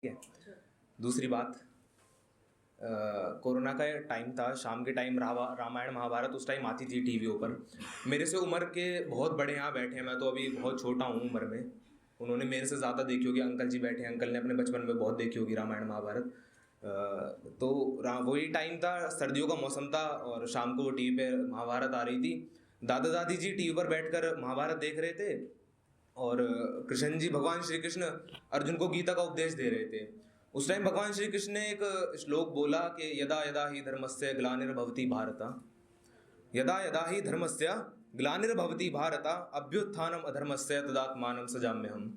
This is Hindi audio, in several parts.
ठीक है। दूसरी बात, कोरोना का टाइम था, शाम के टाइम रामायण महाभारत उस टाइम आती थी टीवी ऊपर। मेरे से उम्र के बहुत बड़े यहाँ बैठे हैं, मैं तो अभी बहुत छोटा हूँ उम्र में। उन्होंने मेरे से ज़्यादा देखी होगी, अंकल जी बैठे हैं, अंकल ने अपने बचपन में बहुत देखी होगी रामायण महाभारत। तो वही टाइम था, सर्दियों का मौसम था और शाम को टीवी पे महाभारत आ रही थी। दादा दादी जी टीवी पर बैठकर महाभारत देख रहे थे और कृष्ण जी, भगवान श्री कृष्ण अर्जुन को गीता का उपदेश दे रहे थे। उस टाइम भगवान श्री कृष्ण ने एक श्लोक बोला कि यदा यदा ही धर्मस्य ग्लानिर्भवति भारत, यदा यदा ही धर्मस्य ग्लानिर्भवति भारत अभ्युत्थानम अधर्मस्य तदात्मानं सजाम्यहम्।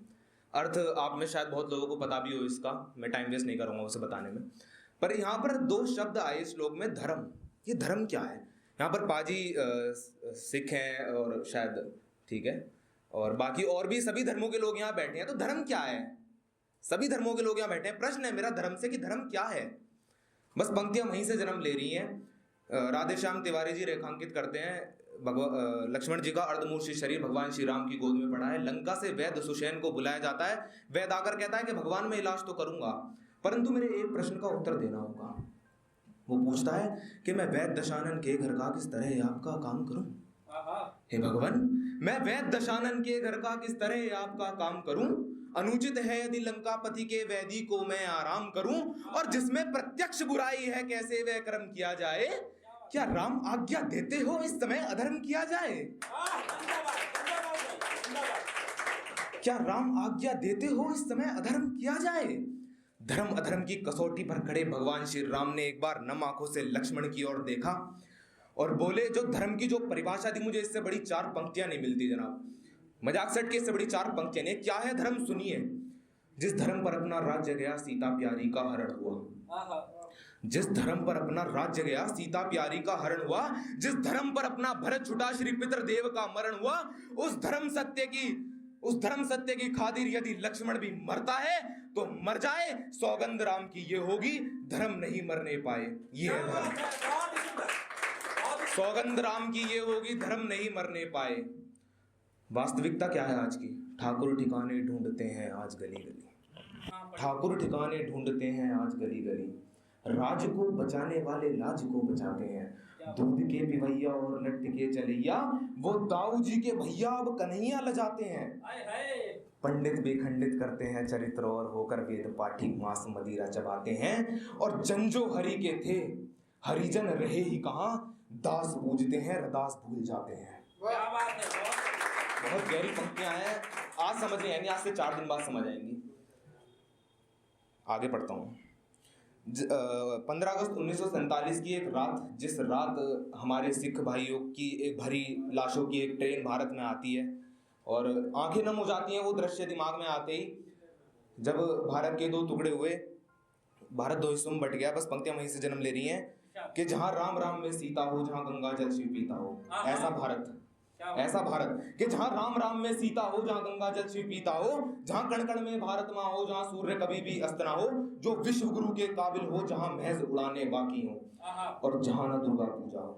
अर्थ आप में शायद बहुत लोगों को पता भी हो इसका, मैं टाइम वेस्ट नहीं करूंगा उसे बताने में। पर यहाँ पर दो शब्द आए श्लोक में, धर्म। ये धर्म क्या है? यहाँ पर पाजी सिख हैं और शायद, ठीक है, और बाकी और भी सभी धर्मों के लोग यहाँ बैठे हैं। तो धर्म क्या है? सभी धर्मों के लोग यहाँ बैठे हैं। प्रश्न है मेरा धर्म से कि धर्म क्या है। बस पंक्तियां वहीं से जन्म ले रही हैं। राधेश्याम तिवारी जी रेखांकित करते हैं, लक्ष्मण जी का अर्धमूर्छित शरीर भगवान श्री राम की गोद में पड़ा है। लंका से वैद्य सुषेण को बुलाया जाता है। वैद्य आकर कहता है कि भगवान मैं इलाज तो करूंगा, परंतु मेरे एक प्रश्न का उत्तर देना होगा। वो पूछता है कि मैं वैद्य दशानन के घर का किस तरह आपका काम करूं। हे भगवान, मैं वैद्य दशानन के घर का किस तरह आपका काम करूं? अनुचित है यदि लंकापति के वैदी को मैं आराम करूं, और जिसमें प्रत्यक्ष बुराई है कैसे वह कर्म किया जाए। क्या राम आज्ञा देते हो इस समय अधर्म किया जाए? क्या राम आज्ञा देते हो इस समय अधर्म किया जाए? धर्म अधर्म की कसौटी पर खड़े भगवान श्री राम ने एक बार नम आंखों से लक्ष्मण की ओर देखा और बोले, जो धर्म की जो परिभाषा थी, मुझे इससे बड़ी चार पंक्तियां नहीं मिलती जनाब, मजाक सेट के, इससे बड़ी चार पंक्तियां नहीं। क्या है धर्म? सुनिए। जिस धर्म पर अपना राज्य गया सीता प्यारी का हरण हुआ, जिस धर्म पर अपना राज्य गया सीता प्यारी का हरण हुआ, जिस धर्म पर अपना भरत छुटा श्री पितृदेव का मरण हुआ, उस धर्म सत्य की खातिर यदि लक्ष्मण भी मरता है तो मर जाए, सौगंध राम की ये होगी, धर्म नहीं मरने पाए। ये है धर्म, सौगंध राम की ये होगी, धर्म नहीं मरने पाए। वास्तविकता क्या है आज की? ठाकुर ठिकाने ढूंढते हैं आज गली गली, ठाकुर ठिकाने ढूंढते हैं आज गली गली। राज को बचाने वाले लाज को बचाते हैं। दूध के पिवैया और नट्य के चलैया, वो दाऊ जी के भैया अब कन्हैया लजाते हैं। पंडित बेखंडित करते हैं चरित्र और होकर वेद पाठी मांस मदिरा चबाते हैं। और जंजो हरि के थे हरिजन रहे ही कहां, दास पूजते हैं रदास भूल जाते हैं। बहुत गहरी पंक्तियां हैं, आज समझ नहीं आएंगी, आज से 4 दिन बाद समझ आएंगी। आगे पढ़ता हूँ। 15 अगस्त 1947 की एक रात, जिस रात हमारे सिख भाइयों की एक भरी लाशों की एक ट्रेन भारत में आती है और आंखें नम हो जाती हैं वो दृश्य दिमाग में आते ही, जब भारत के 2 टुकड़े हुए, भारत 2 हिस्सों में बट गया। बस पंक्तियां वहीं से जन्म ले रही हैं कि जहां राम राम में सीता हो, जहां गंगा जल शिव पीता हो। ऐसा भारत कि जहां राम राम में सीता हो, जहां गंगा जल शिव पीता हो, जहां कण कण में भारत मां हो, जहां सूर्य कभी भी अस्त ना हो, जो विश्व गुरु के काबिल हो, जहां महज उड़ाने बाकी हो, और जहां ना दुर्गा पूजा हो,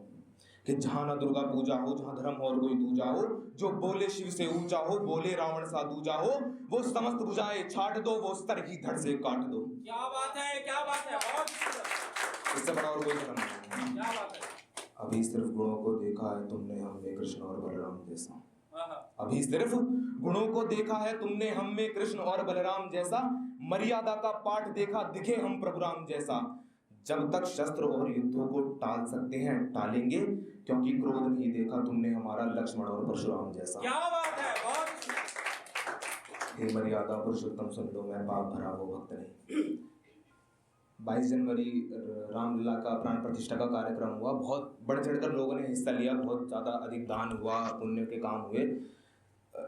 कि जहां ना दुर्गा पूजा हो, जहां धर्म और कोई दूजा हो, जो बोले शिव से ऊंचा हो, बोले रावण सा दूजा हो, वो समस्त भुजाएं छाट दो, वो स्तर ही धड़ से काट दो। क्या बात है, क्या बात है, बहुत इससे बड़ा और कोई धर्म नहीं। क्या बात है। अभी सिर्फ गुणों को देखा है तुमने हम में कृष्ण और बलराम जैसा। अभी सिर्फ गुणों को देखा है तुमने हम में कृष्ण और बलराम जैसा। मर्यादा का पाठ देखा दिखे हम प्रभु राम जैसा। जब तक शस्त्र और युद्धों को टाल सकते हैं टालेंगे, क्योंकि क्रोध नहीं देखा तुमने हमारा लक्ष्मण और परशुराम जैसा। क्या बात है, बहुत। हे मर्यादा पुरुषोत्तम सुन लो, मैं पाप भरा वो भक्त नहीं। 22 जनवरी रामलीला का प्राण प्रतिष्ठा का कार्यक्रम हुआ। बहुत बढ़ चढ़कर लोगों ने हिस्सा लिया, बहुत ज़्यादा अधिक दान हुआ, पुण्य के काम हुए।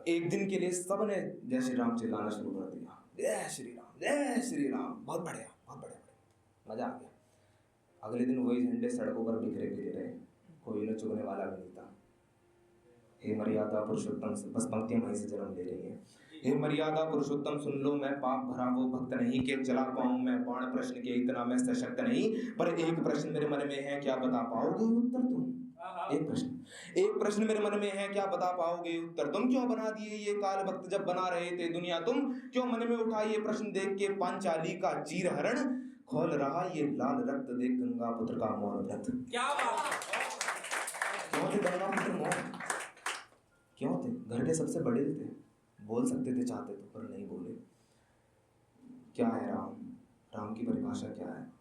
एक दिन के लिए सब ने जय श्री राम चिल्लाना शुरू कर दिया, जय श्री राम, जय श्री राम। बहुत बढ़िया, बहुत बढ़िया, मजा आ गया। अगले दिन वही झंडे सड़कों पर बिखरे फिरे रहे, कोई न चुगने वाला भी नहीं था। हे मर्यादा पुरुषोत्तम, बस पंक्तियां वहीं से जन्म ले रही हैं। हे मर्यादा पुरुषोत्तम सुन लो, मैं पाप भरा वो भक्त नहीं कि चला पाऊं मैं बाण प्रश्न के, इतना मैं सशक्त नहीं। पर एक प्रश्न मेरे मन में है, क्या बता पाओगे उत्तर तुम? एक प्रश्न मेरे मन में है, क्या बता पाओगे उत्तर? तुम क्यों बना दिए ये काल वक्त जब बना रहे थे दुनिया? तुम क्यों मन में उठाई ये प्रश्न देख के पांचाली का चीर हरण? खोल रहा ये लाल रक्त देख गंगा पुत्र का मौन व्रत। क्या बात! क्यों थे गंगा पुत्र मौन? क्यों थे? घर के सबसे बड़े थे, बोल सकते थे चाहते तो, पर नहीं बोले। क्या है राम? राम की परिभाषा क्या है?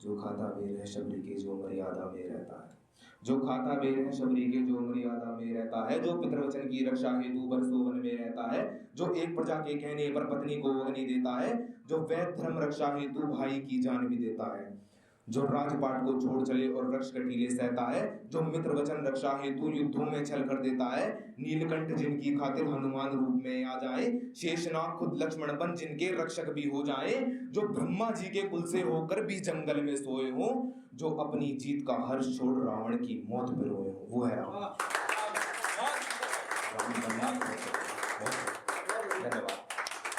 जो खाता बेर है शबरी के जो मर्यादा में रहता है। जो खाता बेर है शबरी के जो मर्यादा में रहता है। जो पितृवचन की रक्षा हेतु बरसों वन में रहता है। जो एक प्रजा के कहने पर पत्नी को अग्नि देता है। जो वैध धर्म रक्षा हेतु भाई की जान भी देता है। जो राजपाट को छोड़ चले और वृक्ष कटीले सहता है। जो मित्र वचन रक्षा हेतु युद्धों में छल कर देता है। नीलकंठ जिनकी खातिर हनुमान रूप में आ जाए। शेषनाग खुद लक्ष्मण बन जिनके रक्षक भी हो जाए। जो ब्रह्मा जी के कुल से होकर भी जंगल में सोए हो। जो अपनी जीत का हर्ष छोड़ रावण की मौत पे रोए हो, वो है राम।